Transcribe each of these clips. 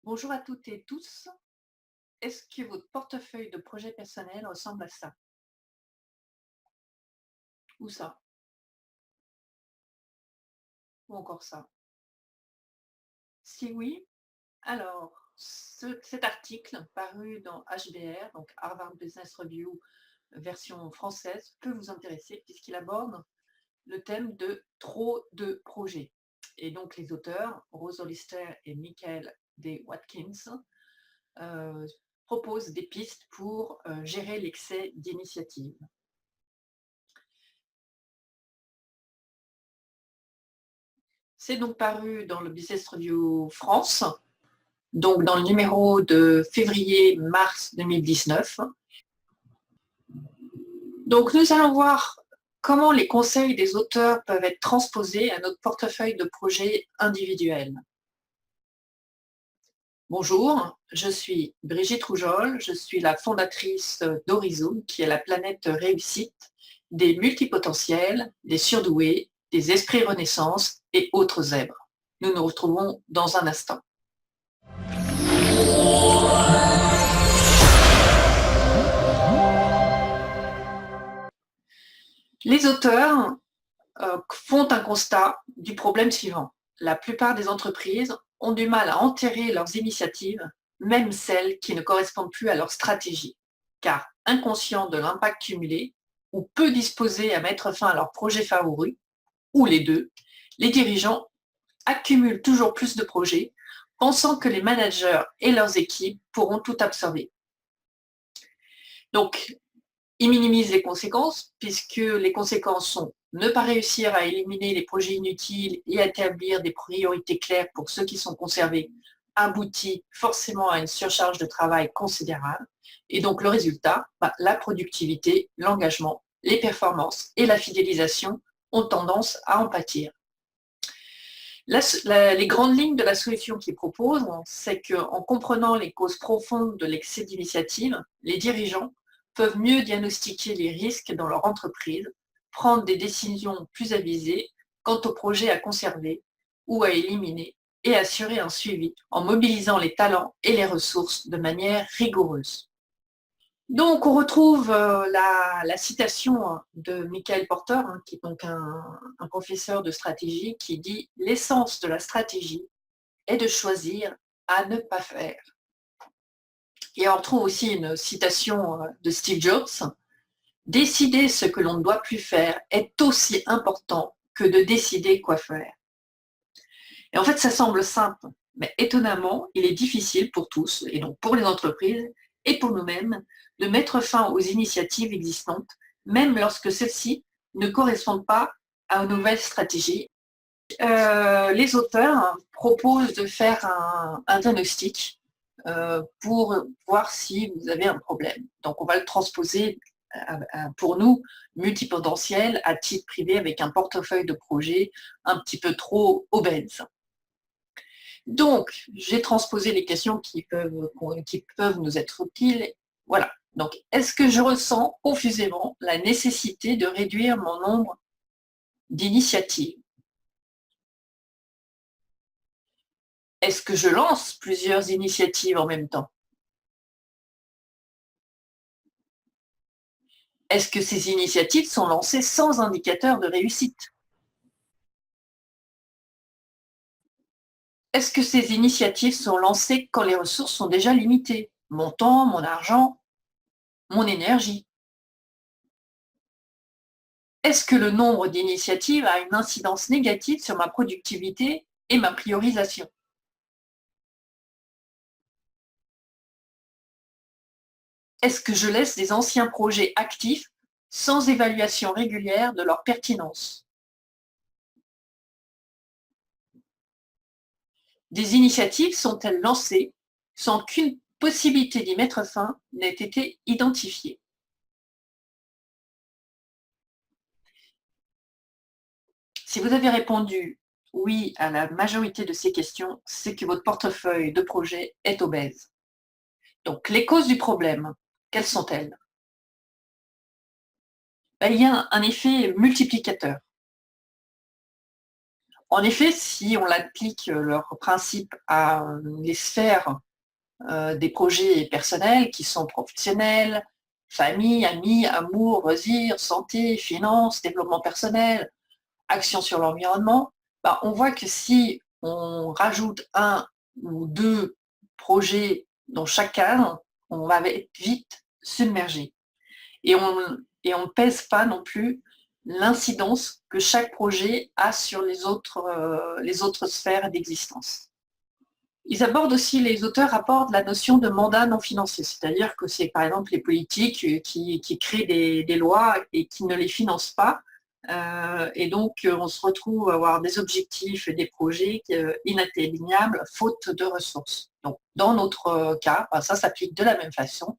Bonjour à toutes et tous. Est-ce que votre portefeuille de projet personnel ressemble à ça? Ou ça? Ou encore ça? Si oui, alors cet article paru dans HBR, donc Harvard Business Review version française, peut vous intéresser puisqu'il aborde le thème de trop de projets. Et donc les auteurs, Rose Hollister et Michael D. Watkins, euh, proposent des pistes pour gérer l'excès d'initiative. C'est donc paru dans le Business Review France, donc dans le numéro de février-mars 2019. Donc nous allons voir comment les conseils des auteurs peuvent être transposés à notre portefeuille de projets individuels. Bonjour, je suis Brigitte Rougeol, je suis la fondatrice d'Horizon, qui est la planète réussite des multipotentiels, des surdoués, des esprits renaissance et autres zèbres. Nous nous retrouvons dans un instant. Les auteurs font un constat du problème suivant. La plupart des entreprises ont du mal à enterrer leurs initiatives, même celles qui ne correspondent plus à leur stratégie, car inconscients de l'impact cumulé ou peu disposés à mettre fin à leurs projets favoris, ou les deux, les dirigeants accumulent toujours plus de projets, pensant que les managers et leurs équipes pourront tout absorber. Donc, ils minimisent les conséquences, puisque les conséquences sont ne pas réussir à éliminer les projets inutiles et à établir des priorités claires pour ceux qui sont conservés, aboutit forcément à une surcharge de travail considérable. Et donc le résultat, la productivité, l'engagement, les performances et la fidélisation ont tendance à en pâtir. Les grandes lignes de la solution qu'ils proposent, c'est qu'en comprenant les causes profondes de l'excès d'initiative, les dirigeants peuvent mieux diagnostiquer les risques dans leur entreprise, prendre des décisions plus avisées quant aux projets à conserver ou à éliminer et assurer un suivi en mobilisant les talents et les ressources de manière rigoureuse. Donc, on retrouve la citation de Michael Porter, qui est donc un professeur de stratégie, qui dit « L'essence de la stratégie est de choisir à ne pas faire ». Et on retrouve aussi une citation de Steve Jobs, « Décider ce que l'on ne doit plus faire est aussi important que de décider quoi faire ». Et en fait, ça semble simple, mais étonnamment, il est difficile pour tous, et donc pour les entreprises et pour nous-mêmes, de mettre fin aux initiatives existantes, même lorsque celles-ci ne correspondent pas à une nouvelle stratégie. Les auteurs proposent de faire un diagnostic pour voir si vous avez un problème. Donc, on va le transposer pour nous, multipotentiel, à titre privé, avec un portefeuille de projets un petit peu trop obèse. Donc, j'ai transposé les questions qui peuvent nous être utiles. Voilà. Donc, est-ce que je ressens confusément la nécessité de réduire mon nombre d'initiatives? Est-ce que je lance plusieurs initiatives en même temps? Est-ce que ces initiatives sont lancées sans indicateur de réussite? Est-ce que ces initiatives sont lancées quand les ressources sont déjà limitées? Mon temps, mon argent, mon énergie? Est-ce que le nombre d'initiatives a une incidence négative sur ma productivité et ma priorisation? Est-ce que je laisse des anciens projets actifs sans évaluation régulière de leur pertinence? Des initiatives sont-elles lancées sans qu'une possibilité d'y mettre fin n'ait été identifiée? Si vous avez répondu oui à la majorité de ces questions, c'est que votre portefeuille de projet est obèse. Donc, les causes du problème, quelles sont-elles? Il y a un effet multiplicateur. En effet, si on applique leur principe à les sphères des projets personnels qui sont professionnels, famille, amis, amour, loisirs, santé, finances, développement personnel, action sur l'environnement, on voit que si on rajoute un ou deux projets dans chaque cadre, on va être vite submergé. Et on ne pèse pas non plus l'incidence que chaque projet a sur les autres sphères d'existence. Les auteurs abordent la notion de mandat non financier, c'est-à-dire que c'est par exemple les politiques qui créent des lois et qui ne les financent pas. Et donc, on se retrouve à avoir des objectifs et des projets inatteignables faute de ressources. Donc, dans notre cas, ça s'applique de la même façon.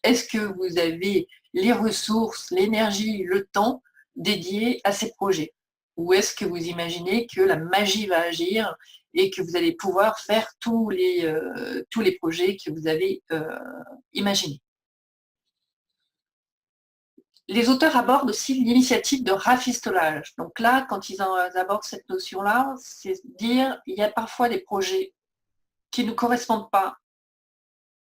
Est-ce que vous avez les ressources, l'énergie, le temps dédiés à ces projets? Ou est-ce que vous imaginez que la magie va agir et que vous allez pouvoir faire tous les projets que vous avez imaginés? Les auteurs abordent aussi l'initiative de rafistolage. Donc là, quand ils abordent cette notion-là, c'est dire qu'il y a parfois des projets qui ne correspondent pas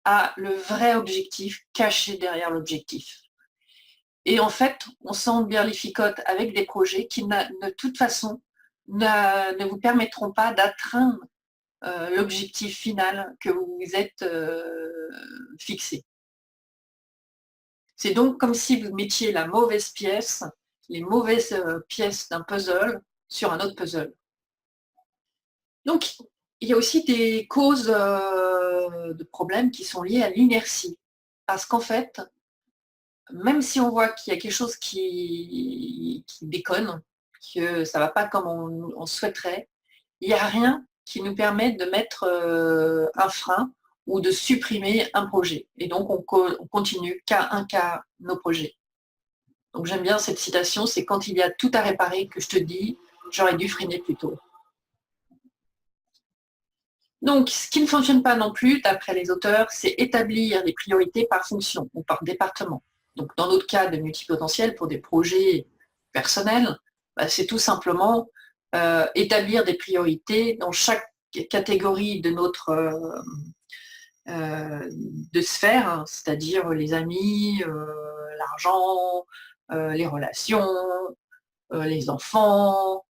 à le vrai objectif caché derrière l'objectif. Et en fait, on s'emberlificote avec des projets qui, de toute façon, ne vous permettront pas d'atteindre l'objectif final que vous vous êtes fixé. C'est donc comme si vous mettiez la mauvaise pièce, les mauvaises pièces d'un puzzle sur un autre puzzle. Donc, il y a aussi des causes de problèmes qui sont liées à l'inertie. Parce qu'en fait, même si on voit qu'il y a quelque chose qui déconne, que ça ne va pas comme on souhaiterait, il n'y a rien qui nous permette de mettre un frein ou de supprimer un projet. Et donc, on continue cas un cas nos projets. Donc, j'aime bien cette citation, c'est quand il y a tout à réparer que je te dis, j'aurais dû freiner plus tôt. Donc, ce qui ne fonctionne pas non plus, d'après les auteurs, c'est établir les priorités par fonction ou par département. Donc, dans notre cas de multipotentiel, pour des projets personnels, c'est tout simplement établir des priorités dans chaque catégorie de notre de sphère, hein, c'est-à-dire les amis, l'argent, les relations, les enfants,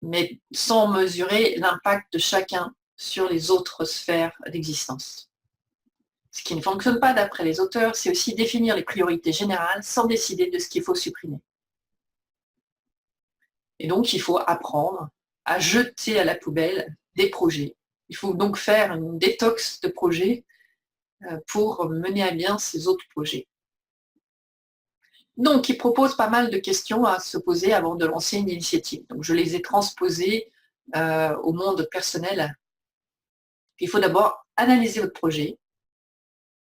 mais sans mesurer l'impact de chacun sur les autres sphères d'existence. Ce qui ne fonctionne pas d'après les auteurs, c'est aussi définir les priorités générales sans décider de ce qu'il faut supprimer. Et donc, il faut apprendre à jeter à la poubelle des projets. Il faut donc faire une détox de projets pour mener à bien ces autres projets. Donc, il propose pas mal de questions à se poser avant de lancer une initiative. Donc, je les ai transposées au monde personnel. Il faut d'abord analyser votre projet.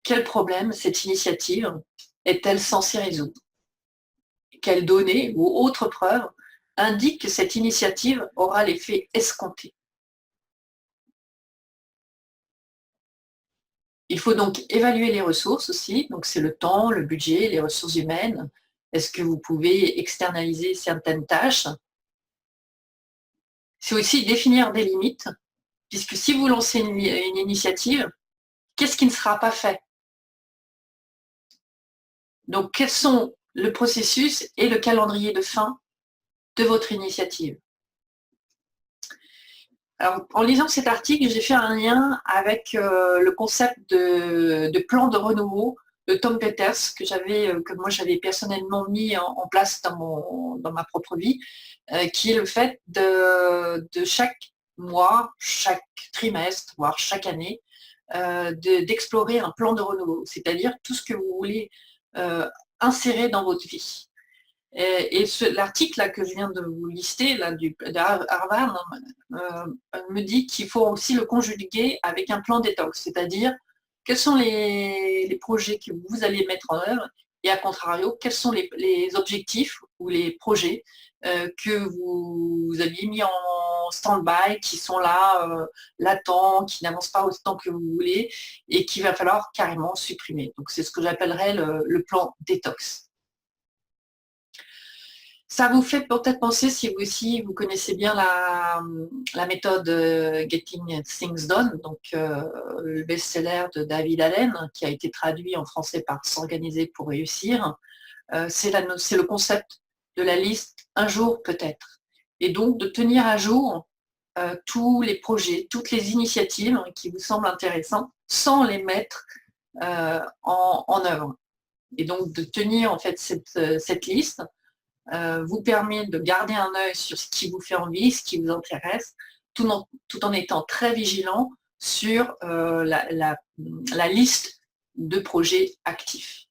Quel problème cette initiative est-elle censée résoudre? Quelles données ou autres preuves indiquent que cette initiative aura l'effet escompté? Il faut donc évaluer les ressources aussi, donc c'est le temps, le budget, les ressources humaines. Est-ce que vous pouvez externaliser certaines tâches? C'est aussi définir des limites, puisque si vous lancez une initiative, qu'est-ce qui ne sera pas fait? Donc, quels sont le processus et le calendrier de fin de votre initiative? Alors, en lisant cet article, j'ai fait un lien avec le concept de plan de renouveau de Tom Peters que moi j'avais personnellement mis en place dans ma propre vie, qui est le fait de chaque mois, chaque trimestre, voire chaque année, d'explorer un plan de renouveau, c'est-à-dire tout ce que vous voulez insérer dans votre vie. Et l'article que je viens de vous lister, de Harvard, me dit qu'il faut aussi le conjuguer avec un plan détox, c'est-à-dire quels sont les projets que vous allez mettre en œuvre et à contrario, quels sont les objectifs ou les projets que vous aviez mis en stand-by, qui sont là, latents, qui n'avancent pas autant que vous voulez et qu'il va falloir carrément supprimer. Donc c'est ce que j'appellerais le plan détox. Ça vous fait peut-être penser, si vous aussi vous connaissez bien la méthode Getting Things Done, donc le best-seller de David Allen, qui a été traduit en français par S'organiser pour réussir. C'est le concept de la liste un jour peut-être. Et donc de tenir à jour tous les projets, toutes les initiatives qui vous semblent intéressantes sans les mettre en œuvre. Et donc de tenir en fait cette liste vous permet de garder un œil sur ce qui vous fait envie, ce qui vous intéresse, tout en étant très vigilant sur la liste de projets actifs.